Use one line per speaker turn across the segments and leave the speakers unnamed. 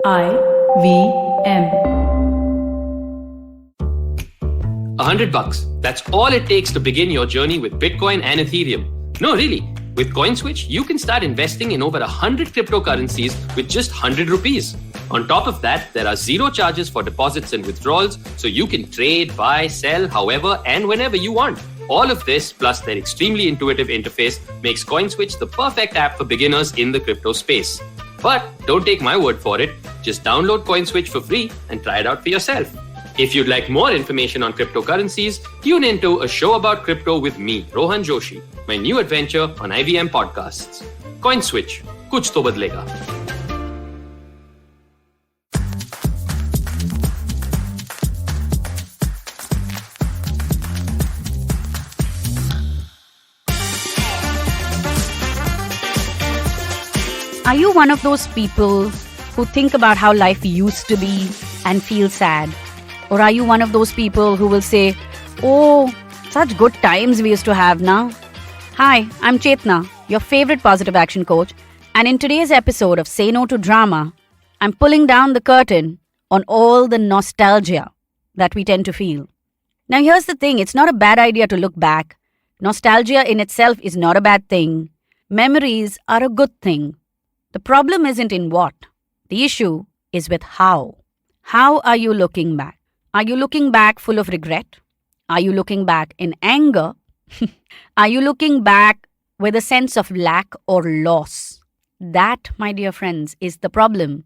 IVM.
$100. That's all it takes to begin your journey with Bitcoin and Ethereum. No, really. With CoinSwitch, you can start investing in over 100 cryptocurrencies with just 100 rupees. On top of that, there are zero charges for deposits and withdrawals, so you can trade, buy, sell, however and whenever you want. All of this, plus their extremely intuitive interface, makes CoinSwitch the perfect app for beginners in the crypto space. But don't take my word for it. Just download CoinSwitch for free and try it out for yourself. If you'd like more information on cryptocurrencies, tune into A Show About Crypto with me, Rohan Joshi, my new adventure on IVM podcasts. CoinSwitch, kuch to badlega.
Are you one of those people who think about how life used to be and feel sad? Or are you one of those people who will say, "Oh, such good times we used to have now"? Hi, I'm Chetna, your favorite positive action coach, and in today's episode of Say No to Drama, I'm pulling down the curtain on all the nostalgia that we tend to feel. Now here's the thing, it's not a bad idea to look back. Nostalgia in itself is not a bad thing. Memories are a good thing. The problem isn't in what. The issue is with how. How are you looking back? Are you looking back full of regret? Are you looking back in anger? Are you looking back with a sense of lack or loss? That, my dear friends, is the problem.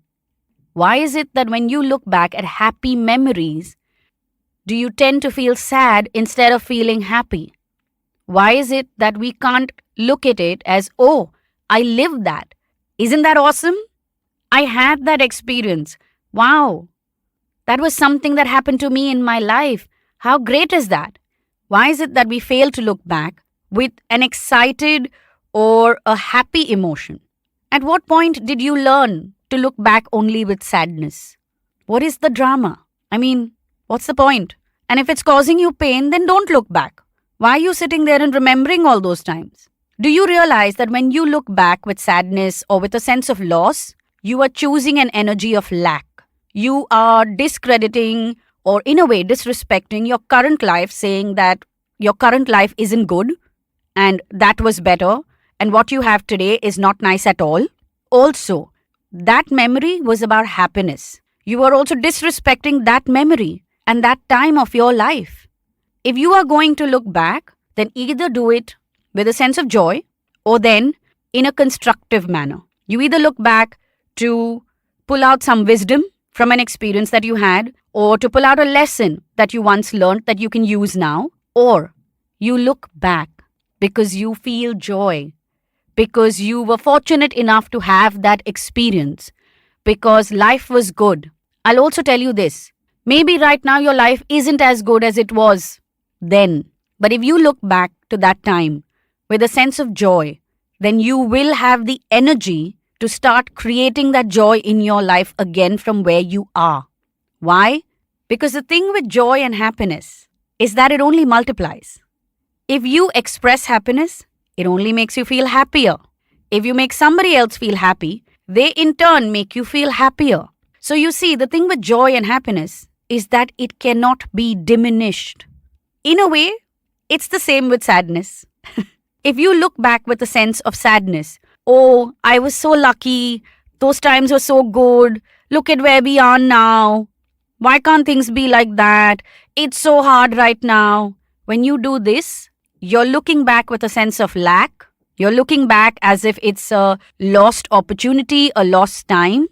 Why is it that when you look back at happy memories, do you tend to feel sad instead of feeling happy? Why is it that we can't look at it as, "Oh, I lived that. Isn't that awesome? I had that experience. Wow. That was something that happened to me in my life. How great is that?" Why is it that we fail to look back with an excited or a happy emotion? At what point did you learn to look back only with sadness? What is the drama? I mean, what's the point? And if it's causing you pain, then don't look back. Why are you sitting there and remembering all those times? Do you realize that when you look back with sadness or with a sense of loss, you are choosing an energy of lack? You are discrediting or in a way disrespecting your current life, saying that your current life isn't good and that was better and what you have today is not nice at all. Also, that memory was about happiness. You are also disrespecting that memory and that time of your life. If you are going to look back, then either do it with a sense of joy or then in a constructive manner. You either look back to pull out some wisdom from an experience that you had, or to pull out a lesson that you once learned that you can use now, or you look back because you feel joy, because you were fortunate enough to have that experience, because life was good. I'll also tell you this, maybe right now your life isn't as good as it was then, but if you look back to that time with a sense of joy, then you will have the energy to start creating that joy in your life again from where you are. Why? Because the thing with joy and happiness is that it only multiplies. If you express happiness, it only makes you feel happier. If you make somebody else feel happy, they in turn make you feel happier. So you see, the thing with joy and happiness is that it cannot be diminished. In a way, it's the same with sadness. If you look back with a sense of sadness, "Oh, I was so lucky, those times were so good, look at where we are now, why can't things be like that, it's so hard right now." When you do this, you're looking back with a sense of lack, you're looking back as if it's a lost opportunity, a lost time,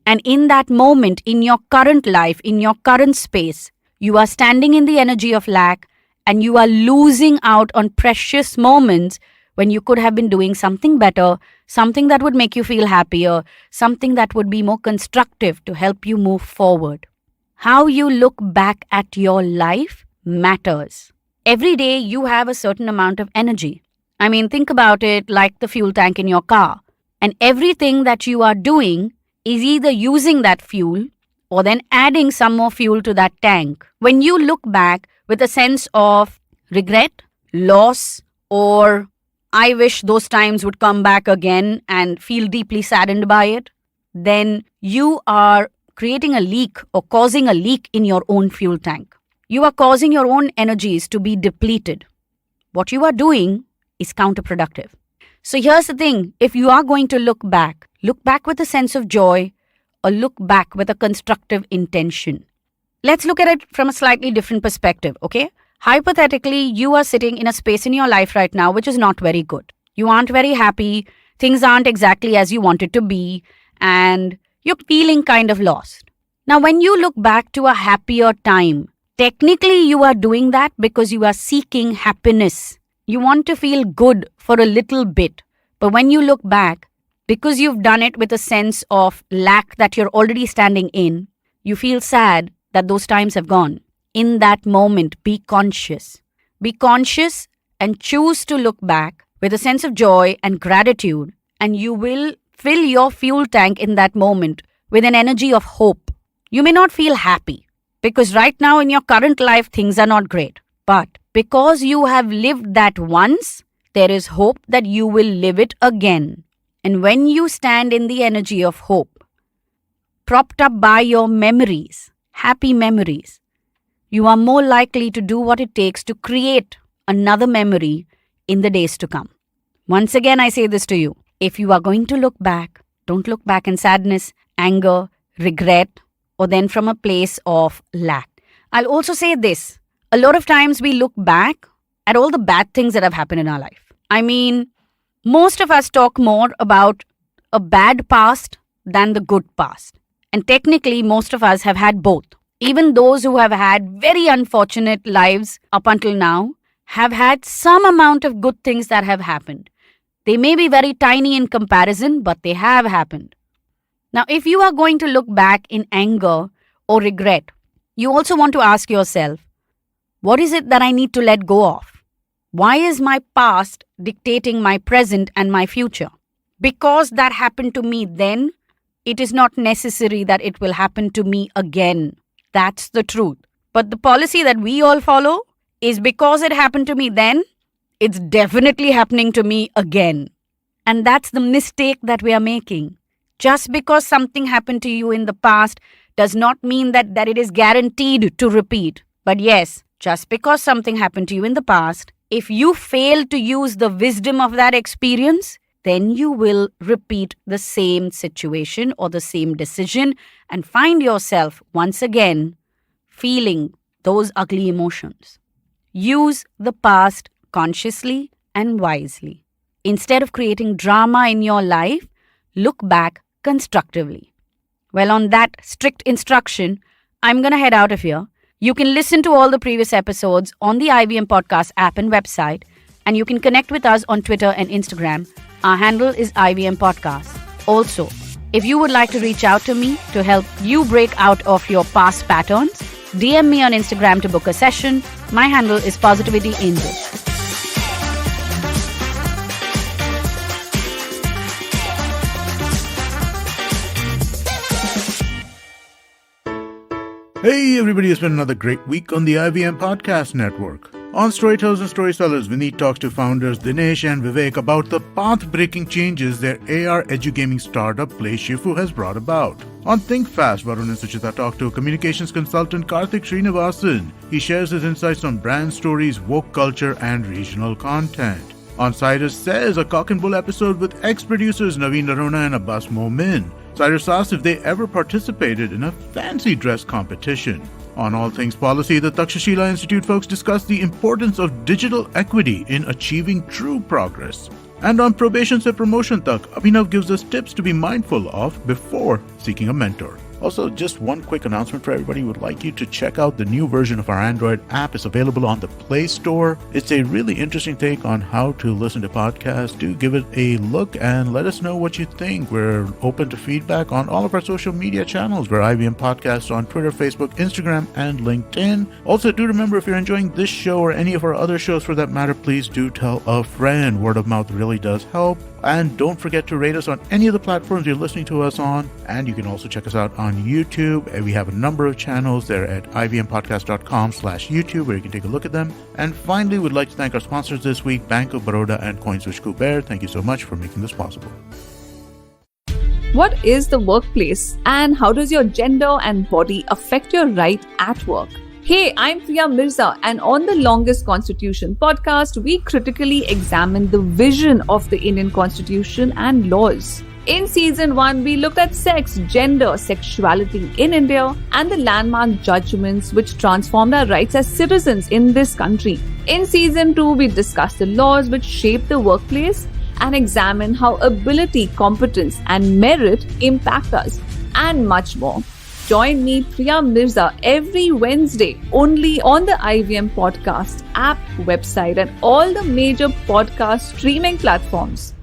and in that moment, in your current life, in your current space, you are standing in the energy of lack, and you are losing out on precious moments when you could have been doing something better, something that would make you feel happier, something that would be more constructive to help you move forward. How you look back at your life matters. Every day you have a certain amount of energy. I mean, think about it like the fuel tank in your car. And everything that you are doing is either using that fuel or then adding some more fuel to that tank. When you look back with a sense of regret, loss, or "I wish those times would come back again" and feel deeply saddened by it, then you are creating a leak or causing a leak in your own fuel tank. You are causing your own energies to be depleted. What you are doing is counterproductive. So here's the thing. If you are going to look back with a sense of joy or look back with a constructive intention. Let's look at it from a slightly different perspective, okay? Hypothetically, you are sitting in a space in your life right now which is not very good. You aren't very happy, things aren't exactly as you want it to be, and you're feeling kind of lost. Now, when you look back to a happier time, technically you are doing that because you are seeking happiness. You want to feel good for a little bit. But when you look back, because you've done it with a sense of lack that you're already standing in, you feel sad that those times have gone. In that moment, be conscious. Be conscious and choose to look back with a sense of joy and gratitude, and you will fill your fuel tank in that moment with an energy of hope. You may not feel happy because right now in your current life, things are not great. But because you have lived that once, there is hope that you will live it again. And when you stand in the energy of hope, propped up by your memories, happy memories, you are more likely to do what it takes to create another memory in the days to come. Once again, I say this to you. If you are going to look back, don't look back in sadness, anger, regret, or then from a place of lack. I'll also say this. A lot of times we look back at all the bad things that have happened in our life. I mean, most of us talk more about a bad past than the good past. And technically, most of us have had both. Even those who have had very unfortunate lives up until now have had some amount of good things that have happened. They may be very tiny in comparison, but they have happened. Now, if you are going to look back in anger or regret, you also want to ask yourself, what is it that I need to let go of? Why is my past dictating my present and my future? Because that happened to me then, it is not necessary that it will happen to me again. That's the truth. But the policy that we all follow is because it happened to me then, it's definitely happening to me again. And that's the mistake that we are making. Just because something happened to you in the past does not mean that it is guaranteed to repeat. But yes, just because something happened to you in the past, if you fail to use the wisdom of that experience, then you will repeat the same situation or the same decision and find yourself once again feeling those ugly emotions. Use the past consciously and wisely. Instead of creating drama in your life, look back constructively. Well, on that strict instruction, I'm going to head out of here. You can listen to all the previous episodes on the IVM Podcast app and website, and you can connect with us on Twitter and Instagram. Our handle is IVM Podcast. Also, if you would like to reach out to me to help you break out of your past patterns, DM me on Instagram to book a session. My handle is Positivity Angel.
Hey everybody, it's been another great week on the IVM Podcast Network. On Storytellers and Storysellers, Vineet talks to founders Dinesh and Vivek about the path-breaking changes their AR edugaming startup Play Shifu has brought about. On Think Fast, Varun and Suchita talk to communications consultant Karthik Srinivasan. He shares his insights on brand stories, woke culture, and regional content. On Cyrus Says, a cock and bull episode with ex-producers Naveen Narona and Abbas Momin. Cyrus asks if they ever participated in a fancy dress competition. On All Things Policy, the Takshashila Institute folks discuss the importance of digital equity in achieving true progress. And on Probation Se Promotion Tak, Abhinav gives us tips to be mindful of before seeking a mentor. Also, just one quick announcement for everybody. We would like you to check out the new version of our Android app. It's available on the Play Store. It's a really interesting take on how to listen to podcasts. Do give it a look and let us know what you think. We're open to feedback on all of our social media channels. We're IVM Podcasts on Twitter, Facebook, Instagram, and LinkedIn. Also, do remember, if you're enjoying this show or any of our other shows for that matter, please do tell a friend. Word of mouth really does help. And don't forget to rate us on any of the platforms you're listening to us on. And you can also check us out on YouTube. And we have a number of channels there at ivmpodcast.com/YouTube where you can take a look at them. And finally, we'd like to thank our sponsors this week, Bank of Baroda and CoinSwitch Kuber. Thank you so much for making this possible.
What is the workplace and how does your gender and body affect your right at work? Hey, I'm Priya Mirza, and on the Longest Constitution podcast, we critically examine the vision of the Indian Constitution and laws. In season 1, we looked at sex, gender, sexuality in India, and the landmark judgments which transformed our rights as citizens in this country. In season 2, we discussed the laws which shape the workplace and examine how ability, competence, and merit impact us, and much more. Join me, Priya Mirza, every Wednesday only on the IVM Podcast app, website, and all the major podcast streaming platforms.